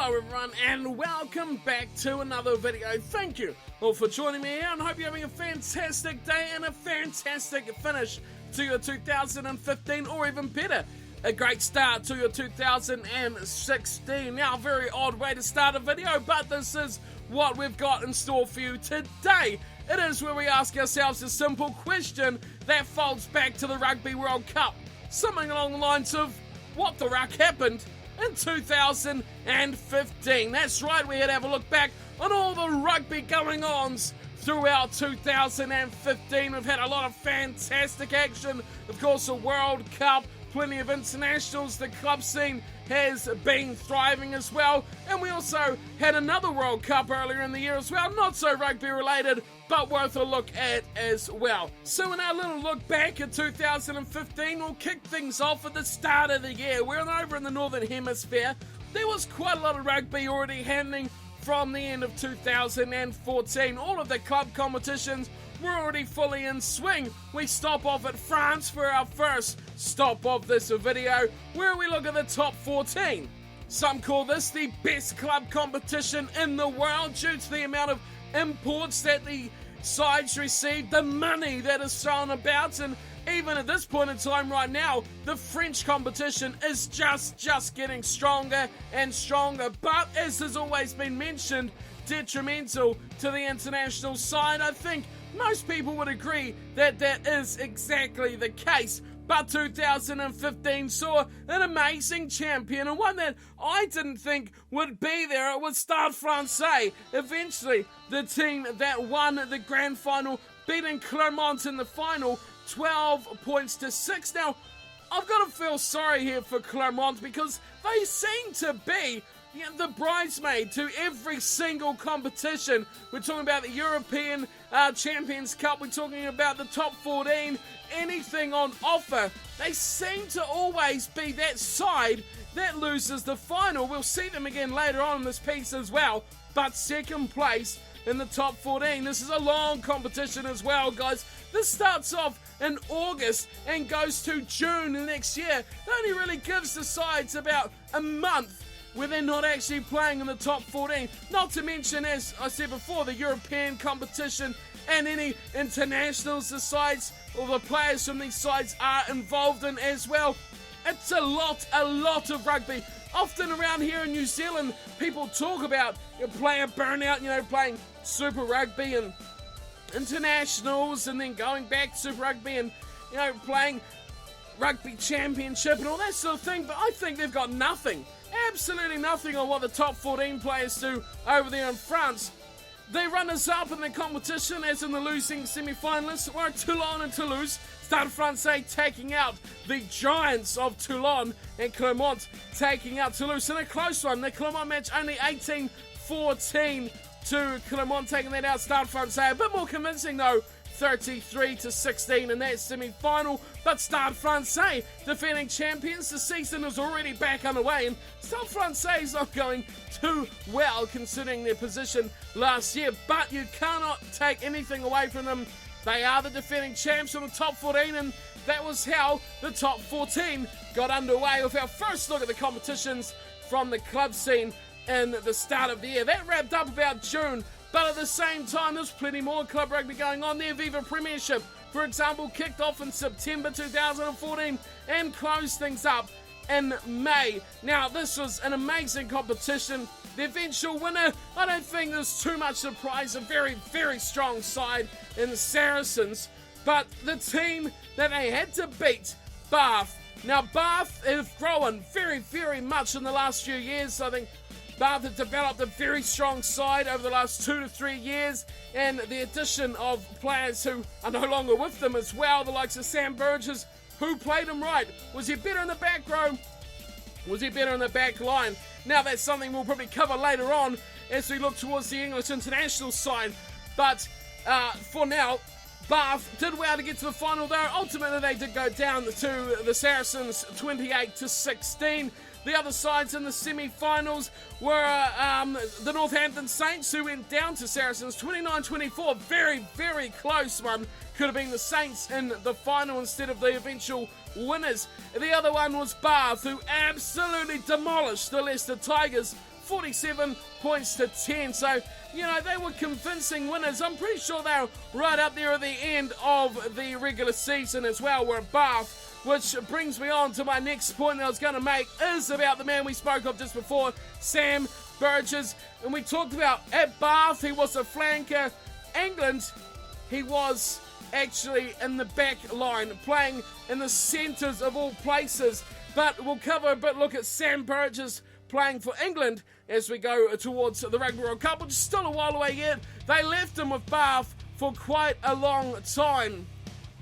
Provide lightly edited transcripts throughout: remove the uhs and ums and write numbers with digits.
Hello everyone and welcome back to another video. Thank you all for joining me here and I hope you're having a fantastic day and a fantastic finish to your 2015 or even better, a great start to your 2016. Now, a very odd way to start a video, but this is what we've got in store for you today. It is where we ask ourselves a simple question that folds back to the Rugby World Cup. Something along the lines of, what the ruck happened in 2015. That's right, we had to have a look back on all the rugby going-ons throughout 2015. We've had a lot of fantastic action. Of course, a World Cup, plenty of internationals. The club scene has been thriving as well. And we also had another World Cup earlier in the year as well. Not so rugby related, but worth a look at as well. So in our little look back at 2015, we'll kick things off at the start of the year. We're over in the Northern Hemisphere. There was quite a lot of rugby already happening from the end of 2014. All of the club competitions were already fully in swing. We stop off at France for our first stop of this video, where we look at the top 14. Some call this the best club competition in the world due to the amount of imports that the sides receive, the money that is thrown about, and even at this point in time right now, the French competition is just getting stronger and stronger. But as has always been mentioned, detrimental to the international side. I think most people would agree that that is exactly the case. But 2015 saw an amazing champion, and one that I didn't think would be there. It was Stade Francais. Eventually, the team that won the grand final, beating Clermont in the final, 12 points to 6. Now, I've got to feel sorry here for Clermont because they seem to be the bridesmaid to every single competition. We're talking about the European Champions Cup, we're talking about the top 14, anything on offer. They seem to always be that side that loses the final. We'll see them again later on in this piece as well, but second place in the top 14. This is a long competition as well, guys. This starts off in August and goes to June the next year. It only really gives the sides about a month where they're not actually playing in the top 14. Not to mention, as I said before, the European competition and any internationals the sides or the players from these sides are involved in as well. It's a lot of rugby. Often around here in New Zealand, people talk about player burnout, playing Super Rugby and internationals and then going back to Super Rugby and, playing Rugby Championship and all that sort of thing. But I think they've got nothing. Absolutely nothing on what the top 14 players do over there in France. The runners-up in the competition, as in the losing semi-finalists, were Toulon and Toulouse. Stade Francais taking out the giants of Toulon and Clermont taking out Toulouse in a close one. The Clermont match only 18-14 to Clermont taking that out. Stade Francais a bit more convincing though, 33-16 in that semi-final. But Stade Francais, defending champions, the season is already back underway, and Stade Francais is not going too well considering their position last year. But you cannot take anything away from them. They are the defending champs from the top 14, and that was how the top 14 got underway with our first look at the competitions from the club scene in the start of the year. That wrapped up about June. But at the same time, there's plenty more club rugby going on. The Aviva Premiership, for example, kicked off in September 2014 and closed things up in May. Now, this was an amazing competition. The eventual winner, I don't think there's too much surprise. A very, very strong side in the Saracens. But the team that they had to beat, Bath. Now, Bath have grown very, very much in the last few years. I think Bath have developed a very strong side over the last 2 to 3 years, and the addition of players who are no longer with them as well, the likes of Sam Burgess, who played him right. Was he better in the back row? Was he better in the back line? Now that's something we'll probably cover later on as we look towards the English international side. But for now, Bath did well to get to the final though. Ultimately they did go down to the Saracens 28-16. The other sides in the semi-finals were the Northampton Saints, who went down to Saracens 29-24. Very, very close one. Could have been the Saints in the final instead of the eventual winners. The other one was Bath, who absolutely demolished the Leicester Tigers 47 points to 10. So, you know, they were convincing winners. I'm pretty sure they're right up there at the end of the regular season as well. We're at Bath, which brings me on to my next point that I was going to make, is about the man we spoke of just before, Sam Burgess. And we talked about at Bath, he was a flanker. England, he was actually in the back line, playing in the centres of all places. But we'll cover a bit look at Sam Burgess playing for England as we go towards the Rugby World Cup, which is still a while away yet. They left him with Bath for quite a long time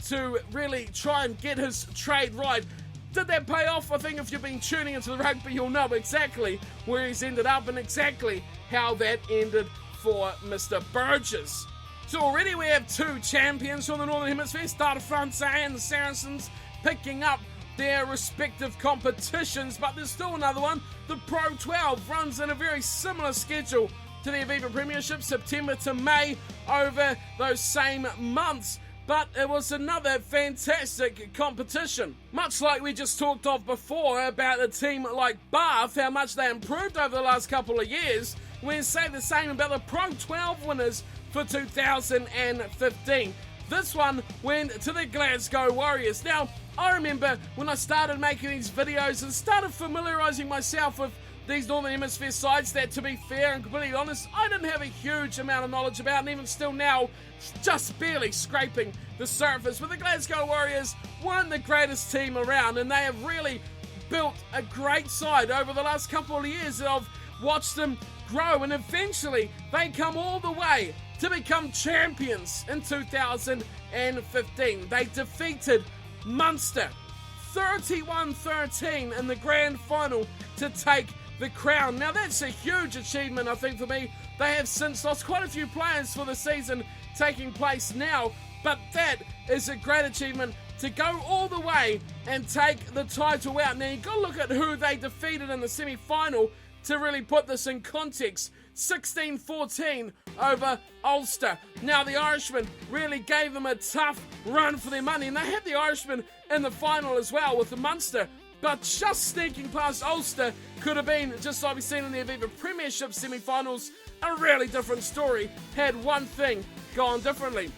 to really try and get his trade right. Did that pay off? I think if you've been tuning into the rugby, you'll know exactly where he's ended up and exactly how that ended for Mr. Burgess. So already we have two champions from the Northern Hemisphere, Stade Francais and the Saracens, picking up their respective competitions, but there's still another one. The Pro 12 runs in a very similar schedule to the Aviva Premiership, September to May, over those same months. But it was another fantastic competition. Much like we just talked of before about a team like Bath, how much they improved over the last couple of years, we can say the same about the Pro 12 winners for 2015. This one went to the Glasgow Warriors. Now, I remember when I started making these videos and started familiarising myself with these Northern Hemisphere sides that, to be fair and completely honest, I didn't have a huge amount of knowledge about, and even still now, just barely scraping the surface. But the Glasgow Warriors weren't the greatest team around, and they have really built a great side over the last couple of years. I've watched them grow, and eventually they come all the way to become champions in 2015. They defeated Munster 31-13 in the grand final to take the crown. Now that's a huge achievement, I think, for me. They have since lost quite a few players for the season taking place now, but that is a great achievement to go all the way and take the title out. Now you've got to look at who they defeated in the semi-final to really put this in context. 16-14 over Ulster. Now the Irishmen really gave them a tough run for their money, and they had the Irishmen in the final as well with the Munster, but just sneaking past Ulster could have been, just like we've seen in the Aviva Premiership semi-finals, a really different story had one thing gone differently.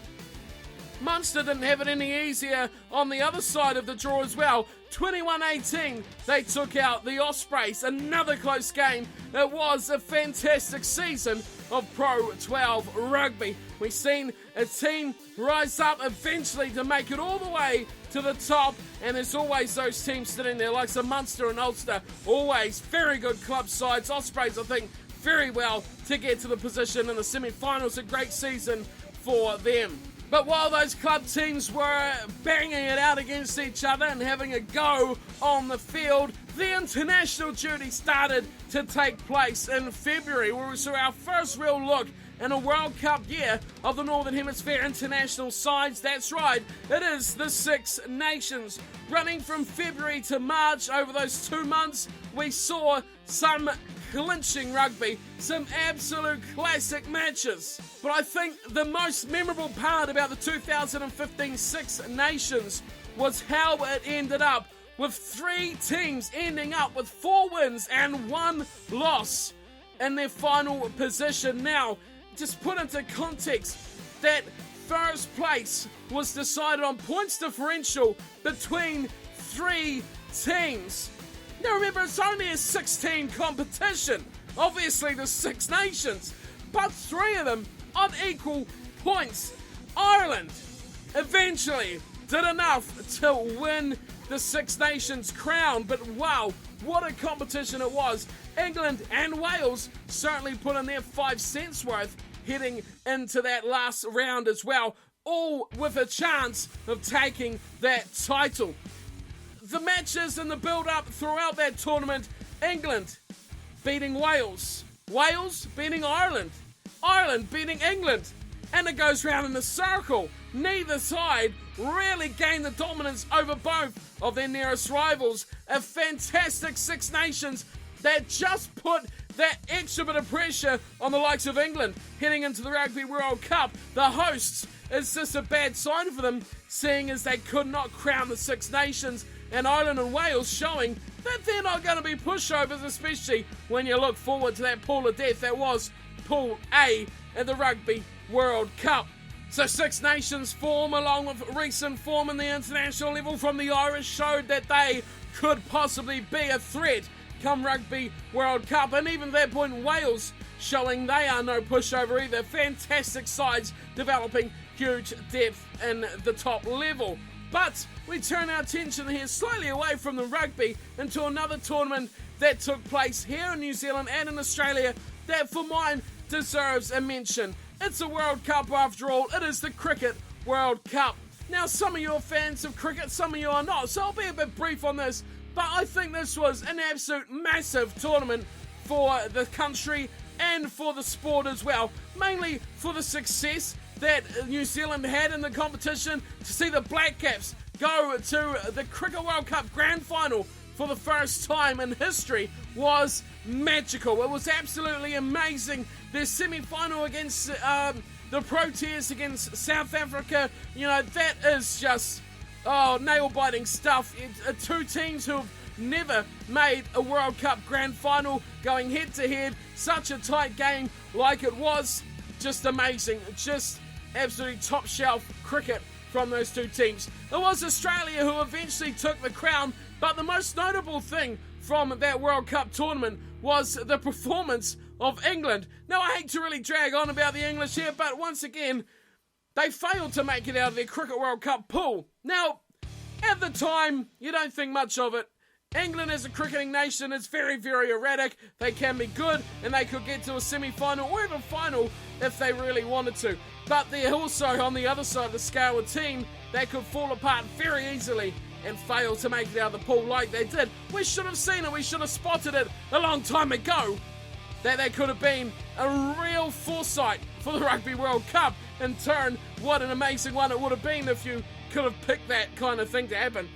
Munster didn't have it any easier on the other side of the draw as well. 21-18, they took out the Ospreys. Another close game. It was a fantastic season of Pro 12 rugby. We've seen a team rise up eventually to make it all the way to the top, and there's always those teams sitting there like some Munster and Ulster. Always very good club sides. Ospreys, I think, very well to get to the position in the semi-finals. A great season for them. But while those club teams were banging it out against each other and having a go on the field, the international duty started to take place in February, where we saw our first real look in a World Cup year of the Northern Hemisphere international sides. That's right, it is the Six Nations. Running from February to March, over those 2 months, we saw some clinching rugby, some absolute classic matches. But I think the most memorable part about the 2015 Six Nations was how it ended up, with 3 teams ending up with 4 wins and 1 loss in their final position. Now, just put into context, that first place was decided on points differential between 3 teams. Now remember, it's only a 16 competition. Obviously the Six Nations, but 3 of them on equal points. Ireland eventually did enough to win the Six Nations crown, but wow, what a competition it was. England and Wales certainly put in their 5 cents worth heading into that last round as well, all with a chance of taking that title. The matches and the build-up throughout that tournament: England beating Wales, Wales beating Ireland, Ireland beating England, and it goes round in a circle. Neither side really gained the dominance over both of their nearest rivals. A fantastic Six Nations that just put that extra bit of pressure on the likes of England heading into the Rugby World Cup. The hosts, is this a bad sign for them, seeing as they could not crown the Six Nations, and Ireland and Wales showing that they're not going to be pushovers, especially when you look forward to that pool of death that was Pool A at the Rugby World Cup. So Six Nations form, along with recent form in the international level from the Irish, showed that they could possibly be a threat come Rugby World Cup. And even at that point, Wales showing they are no pushover either. Fantastic sides developing huge depth in the top level. But we turn our attention here slightly away from the rugby into another tournament that took place here in New Zealand and in Australia that for mine deserves a mention. It's a World Cup after all. It is the Cricket World Cup. Now, some of you are fans of cricket, some of you are not, so I'll be a bit brief on this, but I think this was an absolute massive tournament for the country and for the sport as well, mainly for the success that New Zealand had in the competition. To see the Black Caps go to the Cricket World Cup Grand Final for the first time in history was magical. It was absolutely amazing. Their semi-final against the Proteas against South Africa, you know, that is just nail-biting stuff. Two teams who have never made a World Cup Grand Final going head-to-head. Such a tight game like it was. Just amazing. Just absolutely top-shelf cricket from those two teams. It was Australia who eventually took the crown, but the most notable thing from that World Cup tournament was the performance of England. Now, I hate to really drag on about the English here, but once again, they failed to make it out of their Cricket World Cup pool. Now, at the time, you don't think much of it. England as a cricketing nation is very, very erratic. They can be good, and they could get to a semi-final or even final if they really wanted to. But they're also, on the other side of the scale, a team that could fall apart very easily and fail to make it out of the pool like they did. We should have seen it. We should have spotted it a long time ago, that they could have been a real foresight for the Rugby World Cup. In turn, what an amazing one it would have been if you could have picked that kind of thing to happen.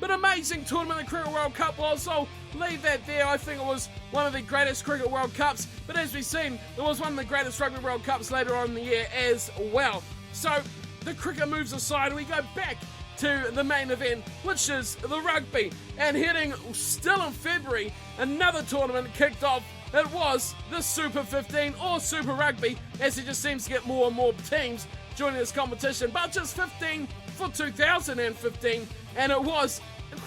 But amazing tournament the Cricket World Cup was. I'll leave that there. I think it was one of the greatest Cricket World Cups. But as we've seen, it was one of the greatest Rugby World Cups later on in the year as well. So the cricket moves aside and we go back to the main event, which is the rugby. And heading still in February, another tournament kicked off. It was the Super 15 or Super Rugby, as it just seems to get more and more teams joining this competition. But just 15 for 2015, and it was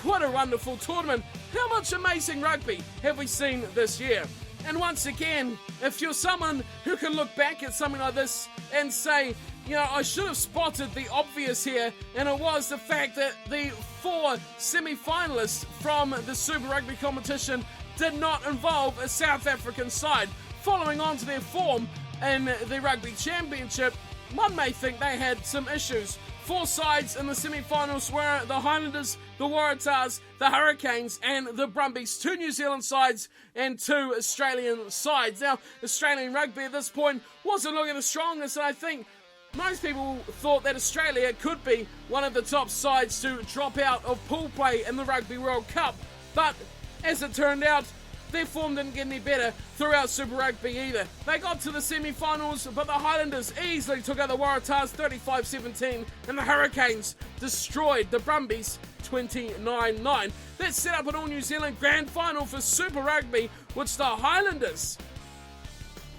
quite a wonderful tournament. How much amazing rugby have we seen this year? And once again, if you're someone who can look back at something like this and say, you know, I should have spotted the obvious here, and it was the fact that the 4 semi-finalists from the Super Rugby competition did not involve a South African side. Following on to their form in the Rugby Championship, one may think they had some issues. 4 sides in the semi-finals were the Highlanders, the Waratahs, the Hurricanes and the Brumbies. 2 New Zealand sides and 2 Australian sides. Now, Australian rugby at this point wasn't looking the strongest, and I think most people thought that Australia could be one of the top sides to drop out of pool play in the Rugby World Cup. But as it turned out, their form didn't get any better throughout Super Rugby either. They got to the semi-finals, but the Highlanders easily took out the Waratahs 35-17, and the Hurricanes destroyed the Brumbies 29-9. That set up an all-New Zealand grand final for Super Rugby, which the Highlanders,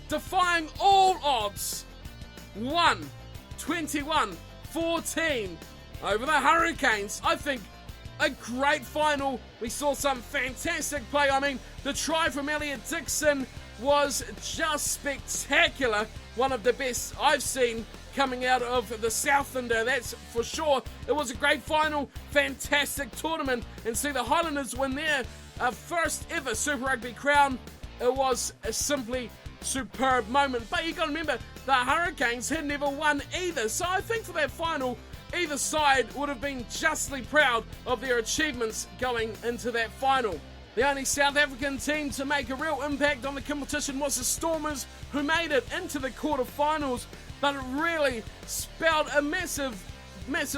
defying all odds, won 21-14 over the Hurricanes. I think a great final. We saw some fantastic play. I mean, the try from Elliot Dixon was just spectacular. One of the best I've seen coming out of the Southlander, that's for sure. It was a great final, fantastic tournament, and see the Highlanders win their first ever Super Rugby crown. It was a simply superb moment. But you got to remember, the Hurricanes had never won either. So I think for that final, either side would have been justly proud of their achievements going into that final. The only South African team to make a real impact on the competition was the Stormers, who made it into the quarterfinals, but it really spelled a massive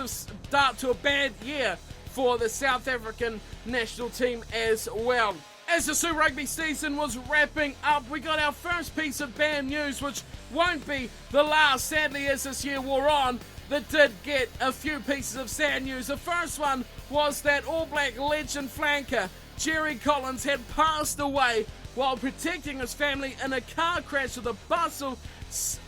start to a bad year for the South African national team as well. As the Super Rugby season was wrapping up, we got our first piece of bad news, which won't be the last, sadly, as this year wore on. That did get a few pieces of sad news. The first one was that All Black legend flanker Jerry Collins had passed away while protecting his family in a car crash with a bus.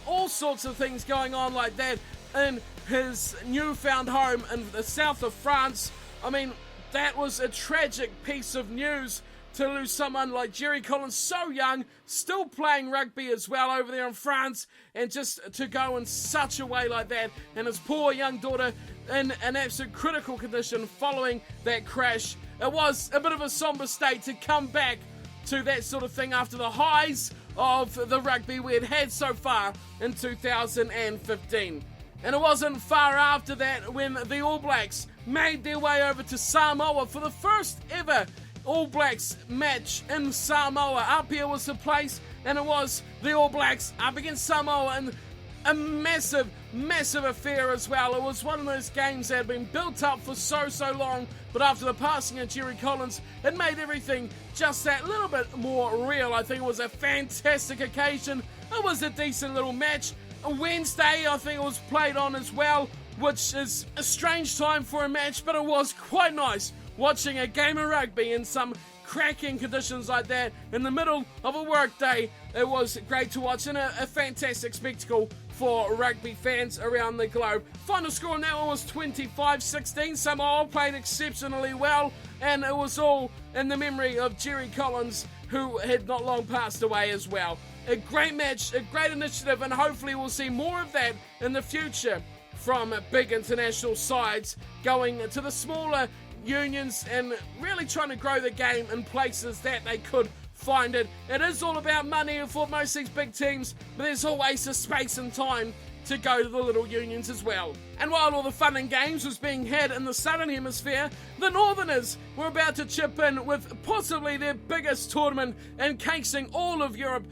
All sorts of things going on like that in his newfound home in the south of France. I mean, that was a tragic piece of news to lose someone like Jerry Collins, so young, still playing rugby as well over there in France, and just to go in such a way like that, and his poor young daughter in an absolute critical condition following that crash. It was a bit of a somber state to come back to that sort of thing after the highs of the rugby we had had so far in 2015. And it wasn't far after that when the All Blacks made their way over to Samoa for the first ever All Blacks match in Samoa. Apia was the place, and it was the All Blacks up against Samoa, and a massive affair as well. It was one of those games that had been built up for so long, but after the passing of Jerry Collins, it made everything just that little bit more real. I think it was a fantastic occasion. It was a decent little match. A Wednesday, I think it was played on as well, which is a strange time for a match, but it was quite nice watching a game of rugby in some cracking conditions like that in the middle of a work day. It was great to watch, and a fantastic spectacle for rugby fans around the globe. Final score on that one was 25-16. Samoa played exceptionally well, and it was all in the memory of Jerry Collins, who had not long passed away as well. A great match, a great initiative, and hopefully we'll see more of that in the future from big international sides going to the smaller unions and really trying to grow the game in places that they could find it. It is all about money for most of these big teams, but there's always the space and time to go to the little unions as well. And while all the fun and games was being had in the Southern Hemisphere, the Northerners were about to chip in with possibly their biggest tournament, encasing all of Europe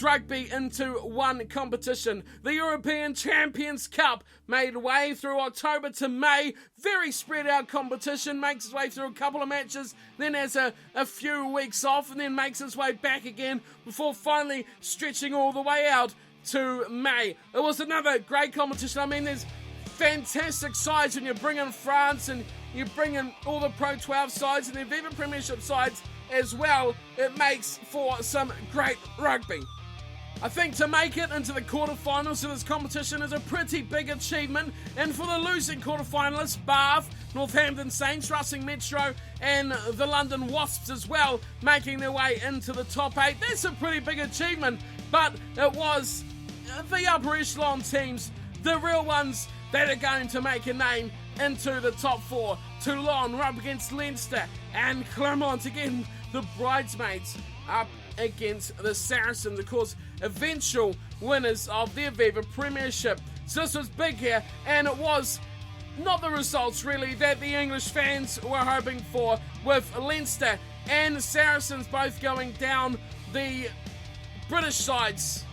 rugby into one competition. The European Champions Cup made way through October to May. Very spread out competition, makes its way through a couple of matches, then has a few weeks off, and then makes its way back again before finally stretching all the way out to May. It was another great competition. I mean, there's fantastic sides when you bring in France and you bring in all the Pro 12 sides and the Viva Premiership sides as well. It makes for some great rugby. I think to make it into the quarterfinals of this competition is a pretty big achievement, and for the losing quarterfinalists, Bath, Northampton Saints, Racing Metro and the London Wasps as well, making their way into the top 8. That's a pretty big achievement, but it was the upper echelon teams, the real ones that are going to make a name into the top 4. Toulon up against Leinster, and Clermont again, the bridesmaids, up against the Saracens, of course, eventual winners of their Viva Premiership. So this was big here, and it was not the results really that the English fans were hoping for, with Leinster and the Saracens both going down, the British sides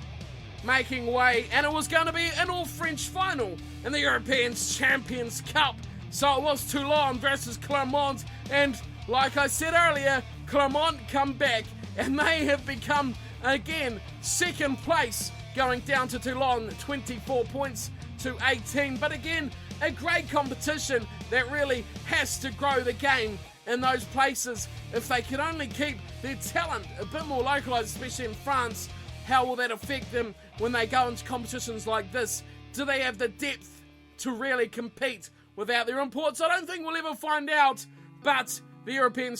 making way, and it was going to be an all-French final in the European Champions Cup. So it was Toulon versus Clermont, and like I said earlier, Clermont come back, and they have become, again, second place, going down to Toulon, 24 points to 18. But again, a great competition that really has to grow the game in those places. If they can only keep their talent a bit more localised, especially in France, how will that affect them when they go into competitions like this? Do they have the depth to really compete without their imports? I don't think we'll ever find out, but the European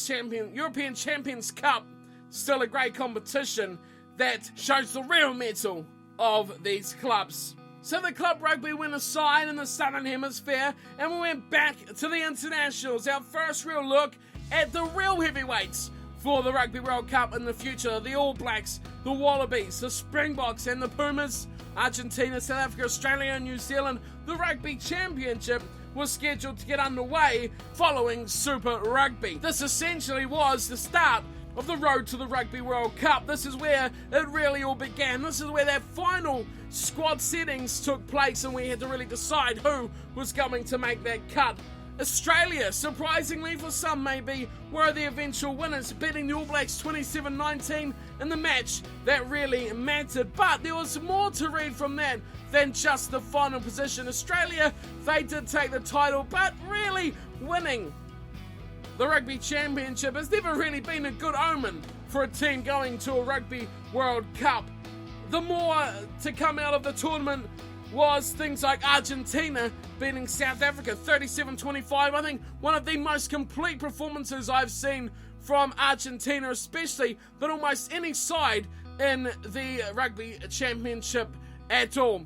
Champions Cup, still a great competition that shows the real mettle of these clubs. So the club rugby went aside in the Southern Hemisphere, and we went back to the internationals. Our first real look at the real heavyweights for the Rugby World Cup in the future. The All Blacks, the Wallabies, the Springboks and the Pumas. Argentina, South Africa, Australia and New Zealand. The Rugby Championship was scheduled to get underway following Super Rugby. This essentially was the start of the road to the Rugby World Cup. This is where it really all began. This is where that final squad settings took place, and we had to really decide who was going to make that cut. Australia, surprisingly for some maybe, were the eventual winners, beating the All Blacks 27-19 in the match that really mattered. But there was more to read from that than just the final position. Australia, they did take the title, but really winning the Rugby Championship has never really been a good omen for a team going to a Rugby World Cup. The more to come out of the tournament was things like Argentina beating South Africa 37-25. I think one of the most complete performances I've seen from Argentina, especially, but almost any side in the Rugby Championship at all.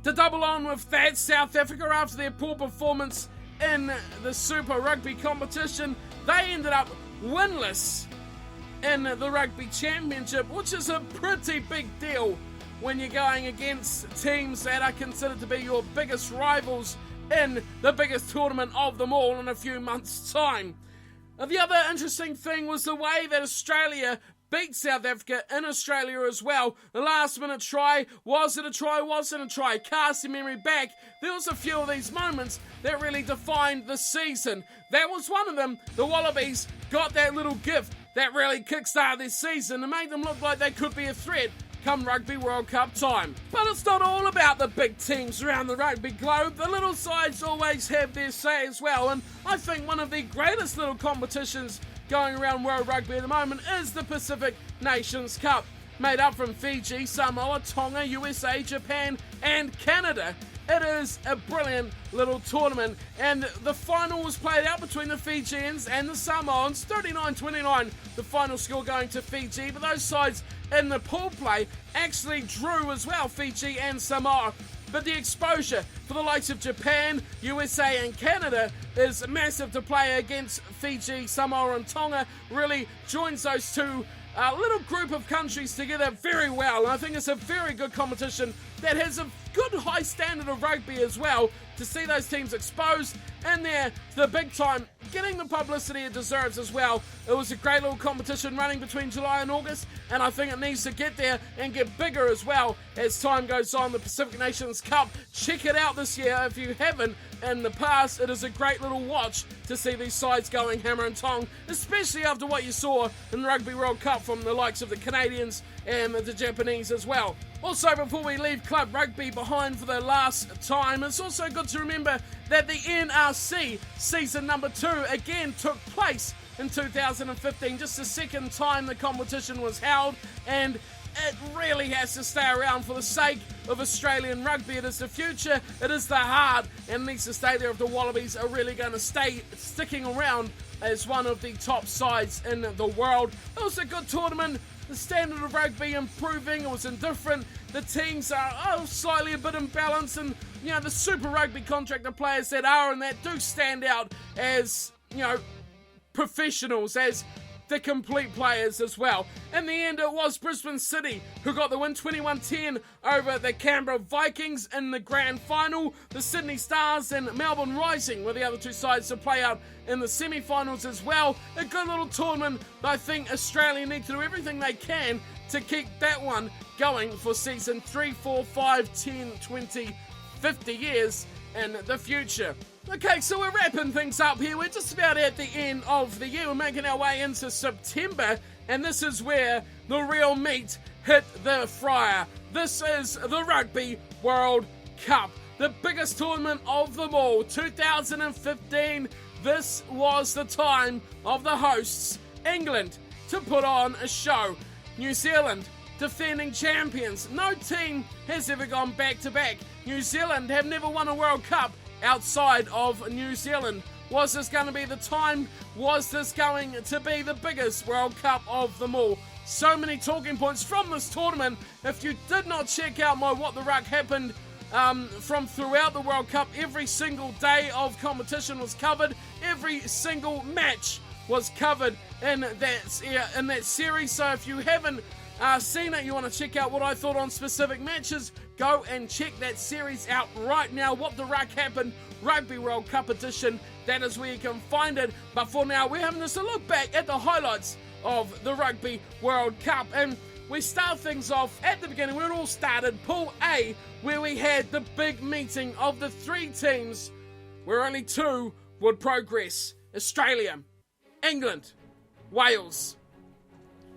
To double on with that, South Africa, after their poor performance in the Super Rugby competition, they ended up winless in the Rugby Championship, which is a pretty big deal when you're going against teams that are considered to be your biggest rivals in the biggest tournament of them all in a few months' time. The other interesting thing was the way that Australia beat South Africa in Australia as well. The last minute try, was it a try, wasn't a try? Cast your memory back, there was a few of these moments that really defined the season. That was one of them. The Wallabies got that little gift that really kickstarted this season and made them look like they could be a threat come Rugby World Cup time. But it's not all about the big teams around the rugby globe. The little sides always have their say as well, and I think one of the greatest little competitions going around World Rugby at the moment is the Pacific Nations Cup, made up from Fiji, Samoa, Tonga, USA, Japan and Canada. It is a brilliant little tournament, and the final was played out between the Fijians and the Samoans, 39-29, the final score going to Fiji, but those sides in the pool play actually drew as well, Fiji and Samoa. But the exposure for the likes of Japan, USA and Canada is massive to play against Fiji, Samoa and Tonga. Really joins those two little group of countries together very well. And I think it's a very good competition that has a good high standard of rugby as well, to see those teams exposed in there to the big time, getting the publicity it deserves as well. It was a great little competition running between July and August, and I think it needs to get there and get bigger as well as time goes on. The Pacific Nations Cup, check it out this year if you haven't in the past. It is a great little watch to see these sides going hammer and tong, especially after what you saw in the Rugby World Cup from the likes of the Canadians and the Japanese as well. Also, before we leave club rugby behind for the last time, it's also good to remember that the NRC season number 2 again took place in 2015, just the second time the competition was held, and it really has to stay around for the sake of Australian rugby. It is the future, it is the heart, and needs to stay there if the Wallabies are really going to stay sticking around as one of the top sides in the world. It was a good tournament. The standard of rugby improving, it was indifferent. The teams are slightly a bit imbalanced, and the Super Rugby contractor players that are and that do stand out as professionals, as the complete players as well. In the end, it was Brisbane City who got the win, 21-10 over the Canberra Vikings in the grand final. The Sydney Stars and Melbourne Rising were the other two sides to play out in the semi-finals as well. A good little tournament, but I think Australia need to do everything they can to keep that one going for season 3, 4, 5, 10, 20, 50 years in the future. Okay, so we're wrapping things up here. We're just about at the end of the year. We're making our way into September, and this is where the real meat hit the fryer. This is the Rugby World Cup, the biggest tournament of them all. 2015, this was the time of the hosts, England, to put on a show. New Zealand, defending champions. No team has ever gone back-to-back. New Zealand have never won a World Cup outside of New Zealand. Was this going to be the time? Was this going to be the biggest World Cup of them all? So many talking points from this tournament. If you did not check out my What the Ruck happened from throughout the World Cup, every single day of competition was covered. Every single match was covered in that series. So if you haven't seen it, you want to check out what I thought on specific matches, go and check that series out right now. What the Ruck happened, Rugby World Cup edition. That is where you can find it. But for now, we're having just a look back at the highlights of the Rugby World Cup. And we start things off at the beginning where it all started, Pool A, where we had the big meeting of the three teams where only two would progress. Australia, England, Wales.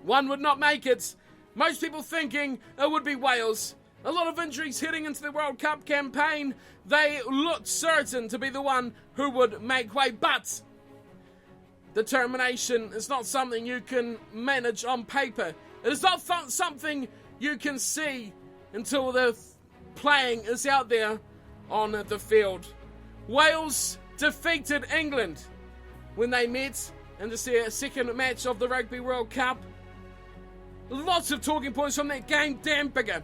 One would not make it. Most people thinking it would be Wales. A lot of injuries heading into the World Cup campaign. They looked certain to be the one who would make way, but Determination is not something you can manage on paper. It is not something you can see until the playing is out there on the field. Wales defeated England when they met in the second match of the Rugby World Cup. Lots of talking points from that game. Dan Biggar.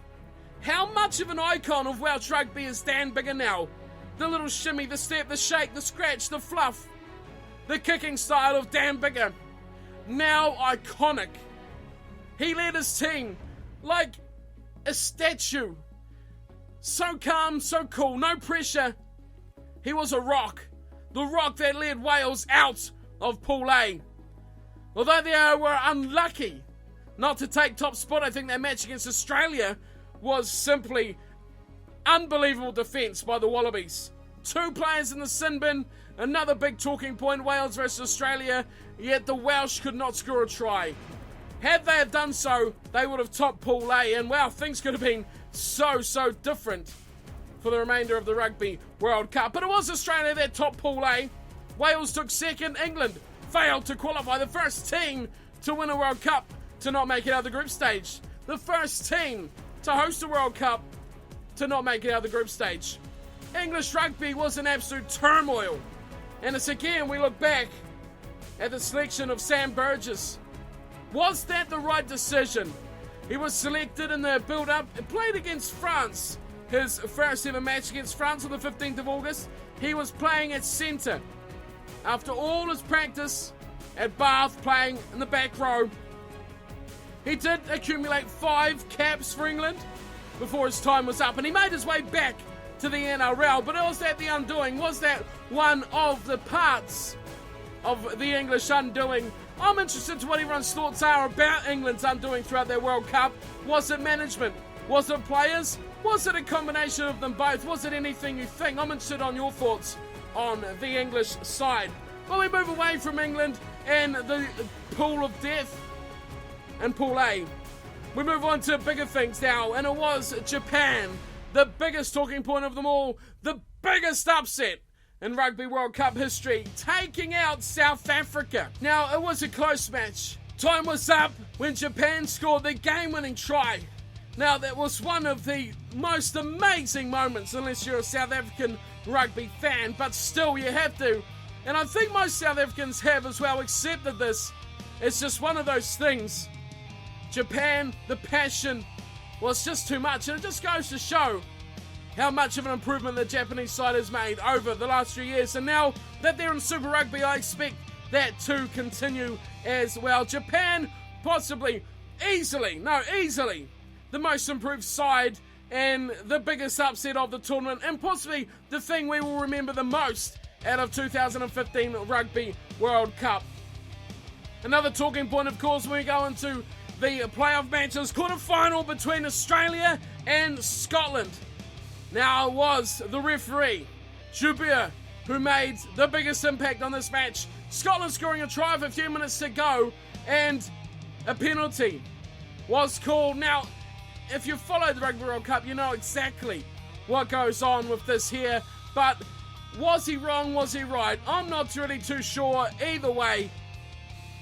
How much of an icon of Welsh rugby is Dan Biggar now? The little shimmy, the step, the shake, the scratch, the fluff. The kicking style of Dan Biggar. Now iconic. He led his team like a statue. So calm, so cool, no pressure. He was a rock. The rock that led Wales out of Pool A. Although they were unlucky not to take top spot, I think that match against Australia was simply unbelievable defence by the Wallabies. 2 players in the sin bin, another big talking point, Wales versus Australia, yet the Welsh could not score a try. Had they have done so, they would have topped Pool A, and wow, things could have been so different for the remainder of the Rugby World Cup. But it was Australia that topped Pool A. Wales took second, England failed to qualify. The first team to win a World Cup to not make it out of the group stage. The first team to host a World Cup to not make it out of the group stage. English rugby was in absolute turmoil. And it's again, we look back at the selection of Sam Burgess. Was that the right decision? He was selected in the build-up and played against France. His first ever match against France on the 15th of August. He was playing at centre. After all his practice at Bath, playing in the back row, he did accumulate 5 caps for England before his time was up, and he made his way back to the NRL. But was that the undoing? Was that one of the parts of the English undoing? I'm interested to what everyone's thoughts are about England's undoing throughout their World Cup. Was it management? Was it players? Was it a combination of them both? Was it anything you think? I'm interested on your thoughts on the English side. Well, we move away from England and the pool of death and Pool A. We move on to bigger things now, and it was Japan, the biggest talking point of them all, the biggest upset in Rugby World Cup history, taking out South Africa. Now, it was a close match. Time was up when Japan scored the game-winning try. Now, that was one of the most amazing moments, unless you're a South African rugby fan, but still you have to. And I think most South Africans have as well accepted this. It's just one of those things. Japan, the passion was just too much, and it just goes to show how much of an improvement the Japanese side has made over the last few years. And now that they're in Super Rugby, I expect that to continue as well. Japan, possibly, easily, the most improved side and the biggest upset of the tournament, and possibly the thing we will remember the most out of 2015 Rugby World Cup. Another talking point, of course, when we go into the playoff matches, quarter-final between Australia and Scotland. Now, it was the referee, Jubir, who made the biggest impact on this match. Scotland scoring a try with a few minutes to go, and a penalty was called. Now, if you follow the Rugby World Cup, you know exactly what goes on with this here. But was he wrong? Was he right? I'm not really too sure either way.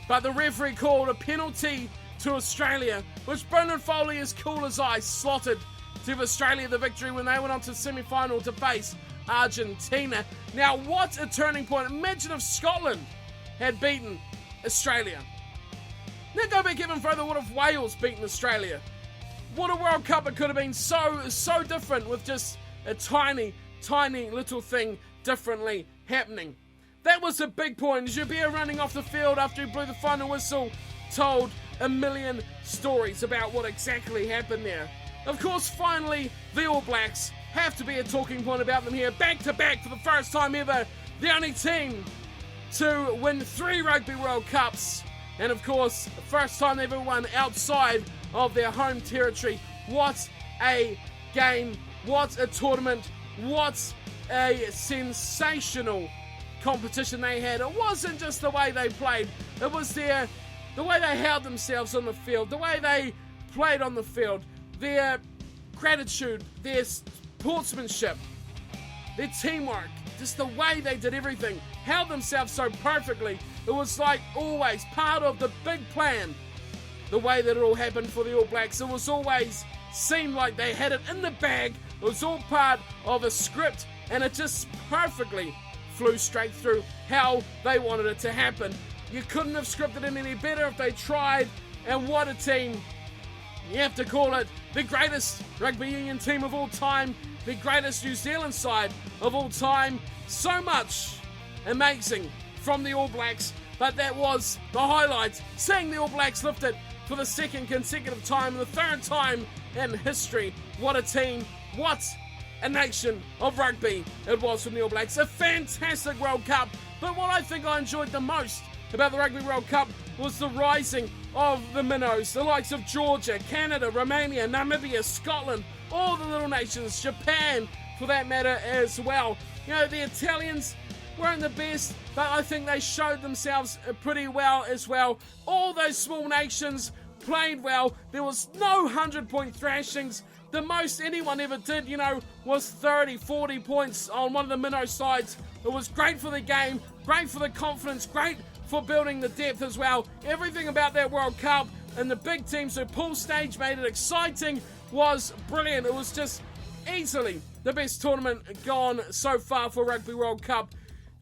But the referee called a penalty to Australia, which Brendan Foley, as cool as ice, slotted to give Australia the victory when they went on to the semi-final to face Argentina. Now, what a turning point. Imagine if Scotland had beaten Australia. Now go back even further, what if Wales beaten Australia? What a World Cup it could have been, so different, with just a tiny little thing differently happening. That was a big point. Jubir, running off the field after he blew the final whistle, told a million stories about what exactly happened there. Of course, finally, the All Blacks have to be a talking point about them here. Back to back for the first time ever. The only team to win 3 Rugby World Cups. And of course, the first time they've ever won outside of their home territory. What a game. What a tournament. What a sensational competition they had. It wasn't just the way they played. It was the way they held themselves on the field, the way they played on the field, their gratitude, their sportsmanship, their teamwork, just the way they did everything, held themselves so perfectly. It was like always part of the big plan. The way that it all happened for the All Blacks, it was always seemed like they had it in the bag. It was all part of a script, and it just perfectly flew straight through how they wanted it to happen. You couldn't have scripted it any better if they tried, and what a team. You have to call it the greatest rugby union team of all time, the greatest New Zealand side of all time. So much amazing from the All Blacks, but that was the highlight, seeing the All Blacks lift it for the second consecutive time, the third time in history. What a team, what a nation of rugby it was from the All Blacks. A fantastic World Cup, but what I think I enjoyed the most about the Rugby World Cup was the rising of the minnows, the likes of Georgia, Canada, Romania, Namibia, Scotland, all the little nations, Japan for that matter as well. You know, the Italians weren't the best, but I think they showed themselves pretty well as well. All those small nations played well. There was no 100-point thrashings. The most anyone ever did, you know, was 30, 40 points on one of the minnow sides. It was great for the game, great for the confidence, great for building the depth as well. Everything about that World Cup and the big teams who pool stage made it exciting was brilliant. It was just easily the best tournament gone so far for Rugby World Cup.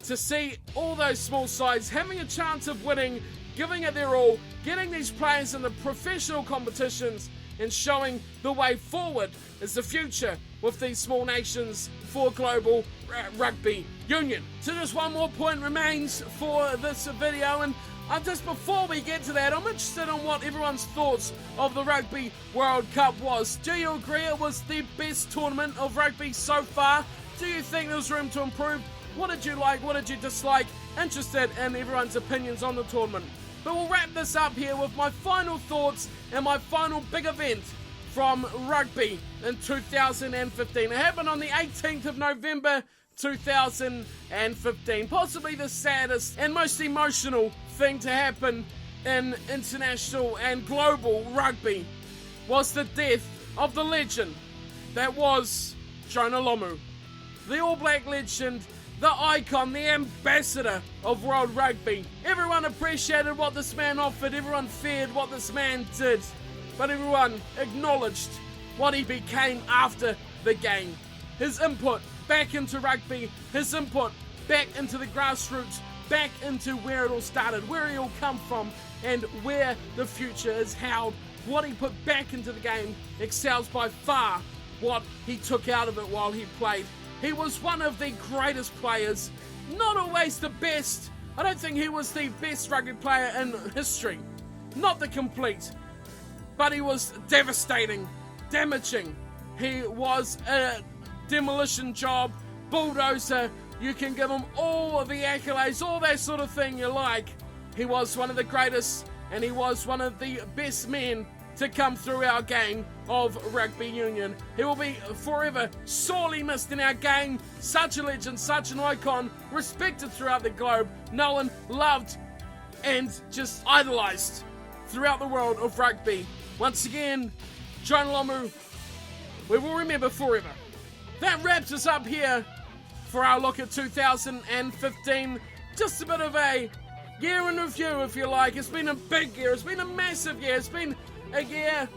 To see all those small sides having a chance of winning, giving it their all, getting these players in the professional competitions and showing the way forward is the future with these small nations for global rugby union. So just one more point remains for this video, and just before we get to that, I'm interested in what everyone's thoughts of the Rugby World Cup was. Do you agree it was the best tournament of rugby so far? Do you think there was room to improve? What did you like? What did you dislike? Interested in everyone's opinions on the tournament. But we'll wrap this up here with my final thoughts and my final big event from rugby in 2015. It happened on the 18th of November 2015. Possibly the saddest and most emotional thing to happen in international and global rugby was the death of the legend that was Jonah Lomu. The All Black legend, the icon, the ambassador of world rugby. Everyone appreciated what this man offered, everyone feared what this man did, but everyone acknowledged what he became after the game. His input back into rugby, his input back into the grassroots, back into where it all started, where he all come from, and where the future is held. What he put back into the game excels by far what he took out of it while he played. He was one of the greatest players, not always the best. I don't think he was the best rugby player in history, not the complete, but he was devastating, damaging. He was a demolition job, bulldozer. You can give him all of the accolades, all that sort of thing you like. He was one of the greatest, and he was one of the best men to come through our game of rugby union. He will be forever sorely missed in our game. Such a legend, such an icon, respected throughout the globe, known, loved, and just idolised throughout the world of rugby. Once again, Jonah Lomu, we will remember forever. That wraps us up here for our look at 2015. Just a bit of a year in review, if you like. It's been a big year, it's been a massive year, it's been a year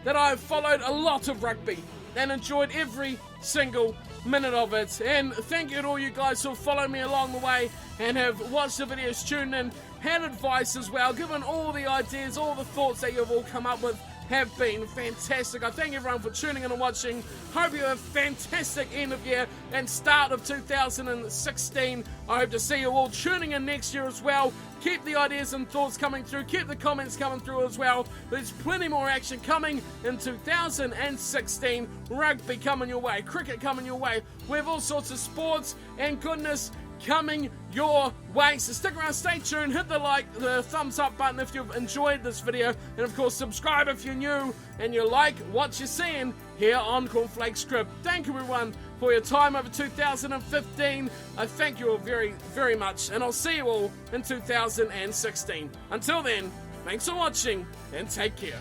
that I've followed a lot of rugby and enjoyed every single minute of it. And thank you to all you guys who have followed me along the way and have watched the videos, tuned in, had advice as well, given all the ideas, all the thoughts that you've all come up with have been fantastic. I thank everyone for tuning in and watching. Hope you have a fantastic end of year and start of 2016. I hope to see you all tuning in next year as well. Keep the ideas and thoughts coming through. Keep the comments coming through as well. There's plenty more action coming in 2016. Rugby coming your way. Cricket coming your way. We have all sorts of sports and goodness coming your way. So stick around, stay tuned, hit the like, the thumbs up button if you've enjoyed this video, and of course subscribe if you're new and you like what you're seeing here on Cornflakes Script. Thank you everyone for your time over 2015. I thank you all very, very much, and I'll see you all in 2016. Until then, thanks for watching and take care.